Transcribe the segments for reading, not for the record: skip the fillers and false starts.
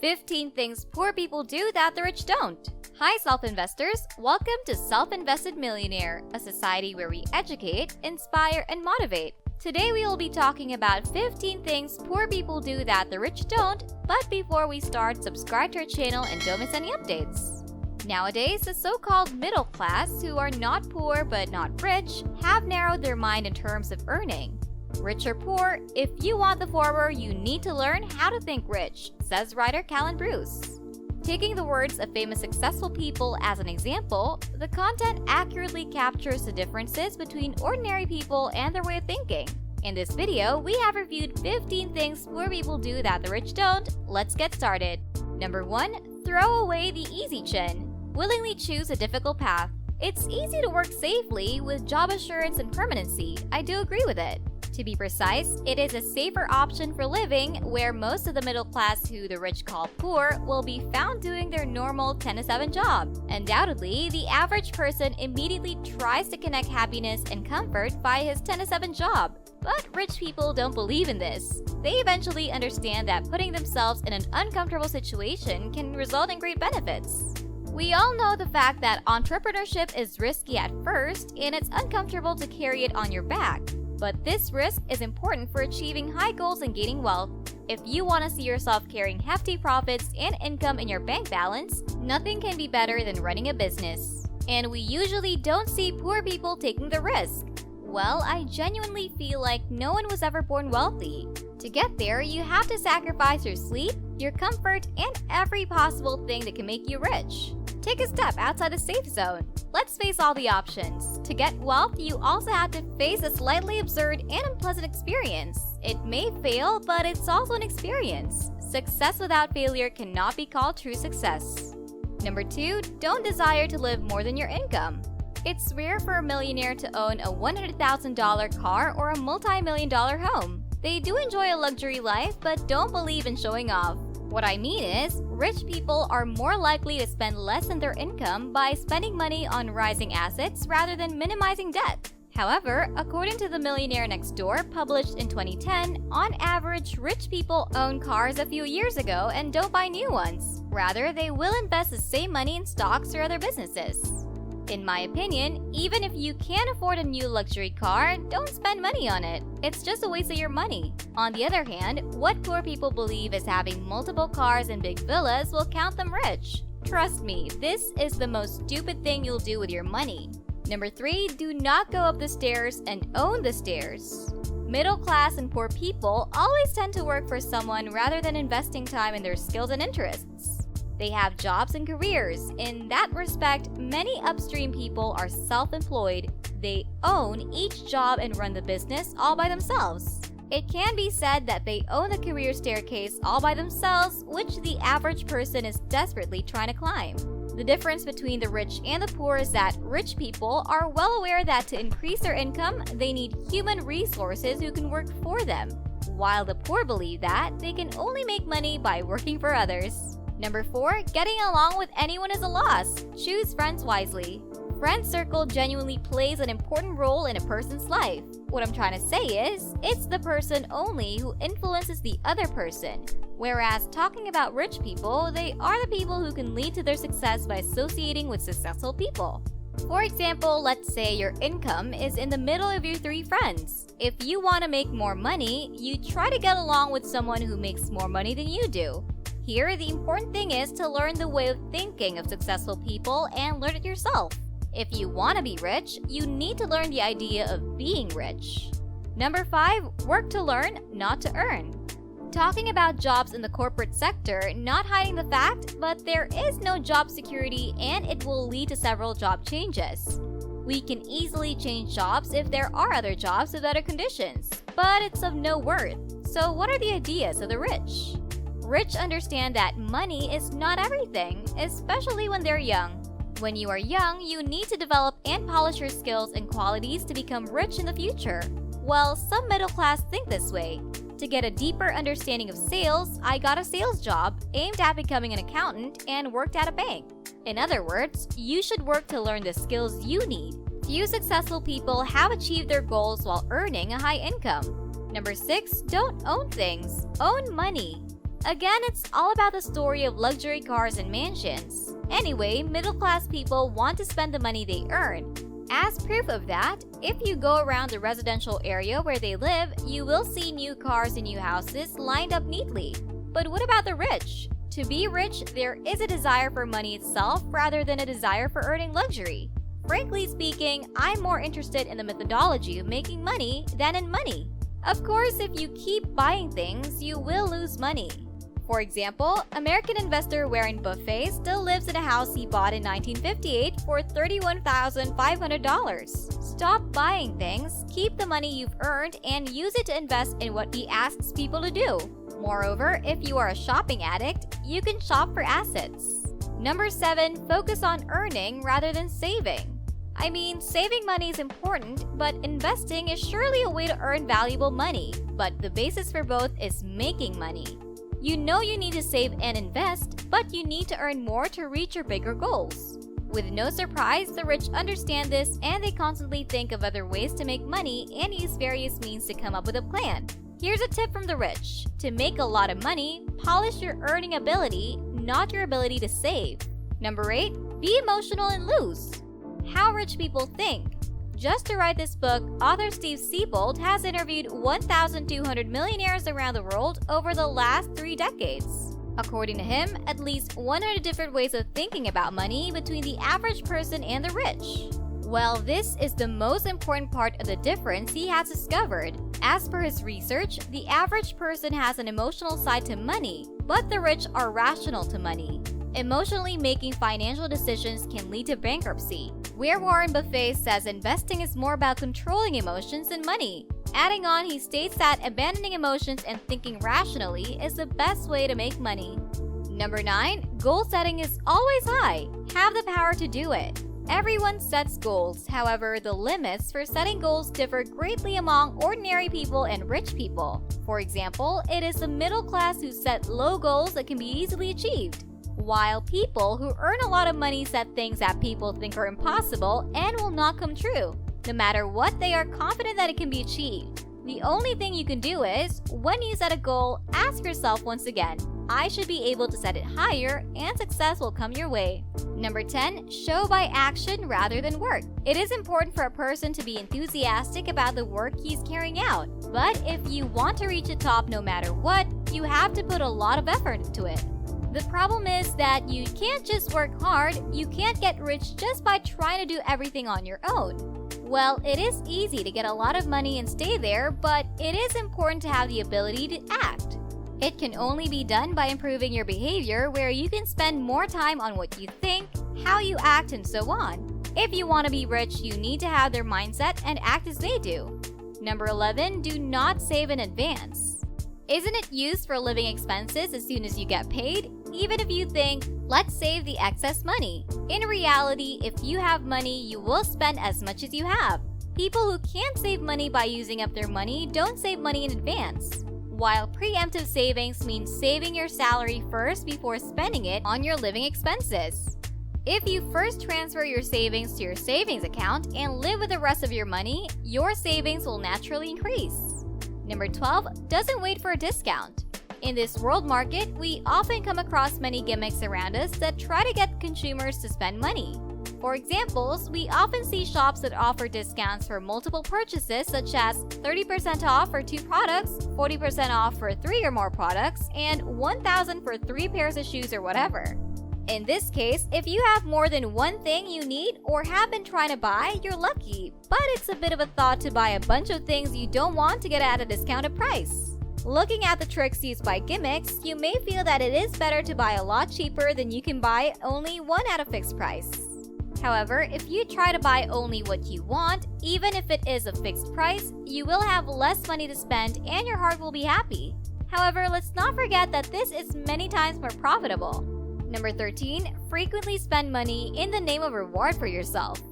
15 things poor people do that the rich don't. Hi, self-investors. Welcome to Self Invested Millionaire, a society where we educate, inspire, and motivate. Today we will be talking about 15 things poor people do that the rich don't, but before we start, subscribe to our channel and don't miss any updates. Nowadays, the so-called middle class, who are not poor but not rich, have narrowed their mind in terms of earning. Rich or poor, if you want the former, you need to learn how to think rich, says writer Kalen Bruce. Taking the words of famous successful people as an example, the content accurately captures the differences between ordinary people and their way of thinking. In this video, we have reviewed 15 things poor people do that the rich don't. Let's get started. Number 1. Throw away the easy chin. Willingly choose a difficult path. It's easy to work safely with job assurance and permanency. I do agree with it. To be precise, it is a safer option for living where most of the middle class, who the rich call poor, will be found doing their normal 10-to-7 job. Undoubtedly, the average person immediately tries to connect happiness and comfort via his 10-to-7 job. But rich people don't believe in this. They eventually understand that putting themselves in an uncomfortable situation can result in great benefits. We all know the fact that entrepreneurship is risky at first and it's uncomfortable to carry it on your back. But this risk is important for achieving high goals and gaining wealth. If you want to see yourself carrying hefty profits and income in your bank balance, nothing can be better than running a business. And we usually don't see poor people taking the risk. Well, I genuinely feel like no one was ever born wealthy. To get there, you have to sacrifice your sleep, your comfort, and every possible thing that can make you rich. Take a step outside the safe zone. Let's face all the options. To get wealth, you also have to face a slightly absurd and unpleasant experience. It may fail, but it's also an experience. Success without failure cannot be called true success. Number 2, don't desire to live more than your income. It's rare for a millionaire to own a $100,000 car or a multi-million-dollar home. They do enjoy a luxury life, but don't believe in showing off. What I mean is, rich people are more likely to spend less than their income by spending money on rising assets rather than minimizing debt. However, according to The Millionaire Next Door, published in 2010, on average, rich people own cars a few years ago and don't buy new ones. Rather, they will invest the same money in stocks or other businesses. In my opinion, even if you can't afford a new luxury car, don't spend money on it. It's just a waste of your money. On the other hand, what poor people believe is having multiple cars and big villas will count them rich. Trust me, this is the most stupid thing you'll do with your money. Number 3, do not go up the stairs and own the stairs. Middle class and poor people always tend to work for someone rather than investing time in their skills and interests. They have jobs and careers. In that respect, many upstream people are self-employed. They own each job and run the business all by themselves. It can be said that they own the career staircase all by themselves, which the average person is desperately trying to climb. The difference between the rich and the poor is that rich people are well aware that to increase their income, they need human resources who can work for them, while the poor believe that they can only make money by working for others. Number 4, getting along with anyone is a loss. Choose friends wisely. Friend circle genuinely plays an important role in a person's life. What I'm trying to say is, it's the person only who influences the other person. Whereas talking about rich people, they are the people who can lead to their success by associating with successful people. For example, let's say your income is in the middle of your 3 friends. If you want to make more money, you try to get along with someone who makes more money than you do. Here, the important thing is to learn the way of thinking of successful people and learn it yourself. If you want to be rich, you need to learn the idea of being rich. Number 5, work to learn, not to earn. Talking about jobs in the corporate sector, not hiding the fact, but there is no job security and it will lead to several job changes. We can easily change jobs if there are other jobs with better conditions, but it's of no worth. So what are the ideas of the rich? Rich understand that money is not everything, especially when they're young. When you are young, you need to develop and polish your skills and qualities to become rich in the future. Well, some middle class think this way. To get a deeper understanding of sales, I got a sales job, aimed at becoming an accountant, and worked at a bank. In other words, you should work to learn the skills you need. Few successful people have achieved their goals while earning a high income. Number 6, don't own things, own money. Again, it's all about the story of luxury cars and mansions. Anyway, middle-class people want to spend the money they earn. As proof of that, if you go around the residential area where they live, you will see new cars and new houses lined up neatly. But what about the rich? To be rich, there is a desire for money itself rather than a desire for earning luxury. Frankly speaking, I'm more interested in the methodology of making money than in money. Of course, if you keep buying things, you will lose money. For example, American investor Warren Buffett still lives in a house he bought in 1958 for $31,500. Stop buying things, keep the money you've earned, and use it to invest in what he asks people to do. Moreover, if you are a shopping addict, you can shop for assets. Number 7, focus on earning rather than saving. I mean, saving money is important, but investing is surely a way to earn valuable money. But the basis for both is making money. You know you need to save and invest, but you need to earn more to reach your bigger goals. With no surprise, the rich understand this and they constantly think of other ways to make money and use various means to come up with a plan. Here's a tip from the rich. To make a lot of money, polish your earning ability, not your ability to save. Number 8, be emotional and lose. How rich people think. Just to write this book, author Steve Siebold has interviewed 1,200 millionaires around the world over the last 3 decades. According to him, at least 100 different ways of thinking about money between the average person and the rich. Well, this is the most important part of the difference he has discovered. As per his research, the average person has an emotional side to money, but the rich are rational to money. Emotionally making financial decisions can lead to bankruptcy, where Warren Buffett says investing is more about controlling emotions than money. Adding on, he states that abandoning emotions and thinking rationally is the best way to make money. Number 9, goal setting is always high. Have the power to do it. Everyone sets goals, however, the limits for setting goals differ greatly among ordinary people and rich people. For example, it is the middle class who set low goals that can be easily achieved, while people who earn a lot of money set things that people think are impossible and will not come true. No matter what, they are confident that it can be achieved. The only thing you can do is, when you set a goal, ask yourself once again, I should be able to set it higher and success will come your way. Number 10, show by action rather than work. It is important for a person to be enthusiastic about the work he's carrying out. But if you want to reach the top no matter what, you have to put a lot of effort into it. The problem is that you can't just work hard, you can't get rich just by trying to do everything on your own. Well, it is easy to get a lot of money and stay there, but it is important to have the ability to act. It can only be done by improving your behavior, where you can spend more time on what you think, how you act, and so on. If you want to be rich, you need to have their mindset and act as they do. Number 11, do not save in advance. Isn't it used for living expenses as soon as you get paid? Even if you think, let's save the excess money. In reality, if you have money, you will spend as much as you have. People who can't save money by using up their money don't save money in advance. While preemptive savings means saving your salary first before spending it on your living expenses. If you first transfer your savings to your savings account and live with the rest of your money, your savings will naturally increase. Number 12, doesn't wait for a discount. In this world market, we often come across many gimmicks around us that try to get consumers to spend money. For examples, we often see shops that offer discounts for multiple purchases, such as 30% off for 2 products, 40% off for 3 or more products, and $1,000 for 3 pairs of shoes or whatever. In this case, if you have more than one thing you need or have been trying to buy, you're lucky, but it's a bit of a thought to buy a bunch of things you don't want to get at a discounted price. Looking at the tricks used by gimmicks, you may feel that it is better to buy a lot cheaper than you can buy only one at a fixed price. However, if you try to buy only what you want, even if it is a fixed price, you will have less money to spend and your heart will be happy. However, let's not forget that this is many times more profitable. Number 13, frequently spend money in the name of reward for yourself.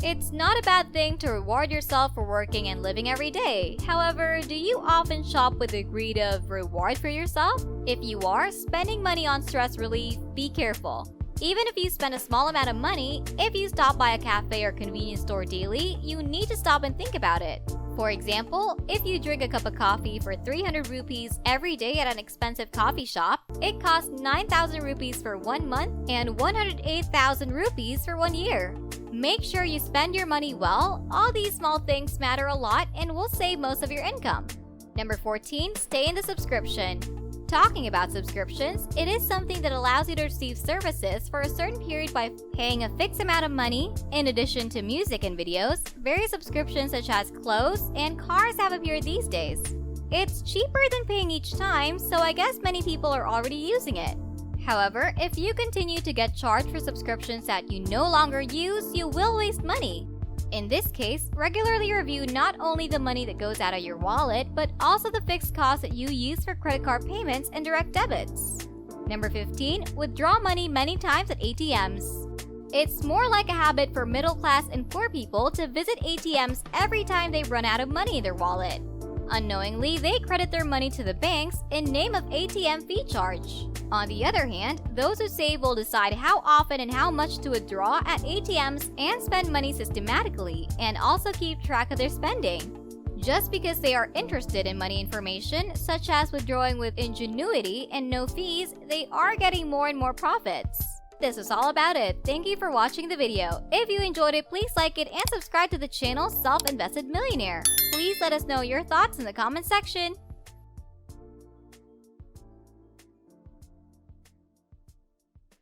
It's not a bad thing to reward yourself for working and living every day. However, do you often shop with the greed of reward for yourself? If you are spending money on stress relief, be careful. Even if you spend a small amount of money, if you stop by a cafe or convenience store daily, you need to stop and think about it. For example, if you drink a cup of coffee for 300 rupees every day at an expensive coffee shop, it costs 9,000 rupees for 1 month and 108,000 rupees for 1 year. Make sure you spend your money well. All these small things matter a lot and will save most of your income. Number 14, stay in the subscription. Talking about subscriptions, it is something that allows you to receive services for a certain period by paying a fixed amount of money. In addition to music and videos, various subscriptions such as clothes and cars have appeared these days. It's cheaper than paying each time, so I guess many people are already using it. However, if you continue to get charged for subscriptions that you no longer use, you will waste money. In this case, regularly review not only the money that goes out of your wallet, but also the fixed costs that you use for credit card payments and direct debits. Number 15, withdraw money many times at ATMs. It's more like a habit for middle class and poor people to visit ATMs every time they run out of money in their wallet. Unknowingly, they credit their money to the banks in name of ATM fee charge. On the other hand, those who save will decide how often and how much to withdraw at ATMs and spend money systematically, and also keep track of their spending. Just because they are interested in money information, such as withdrawing with ingenuity and no fees, they are getting more and more profits. This is all about it. Thank you for watching the video. If you enjoyed it, please like it and subscribe to the channel Self Invested Millionaire. Please let us know your thoughts in the comment section.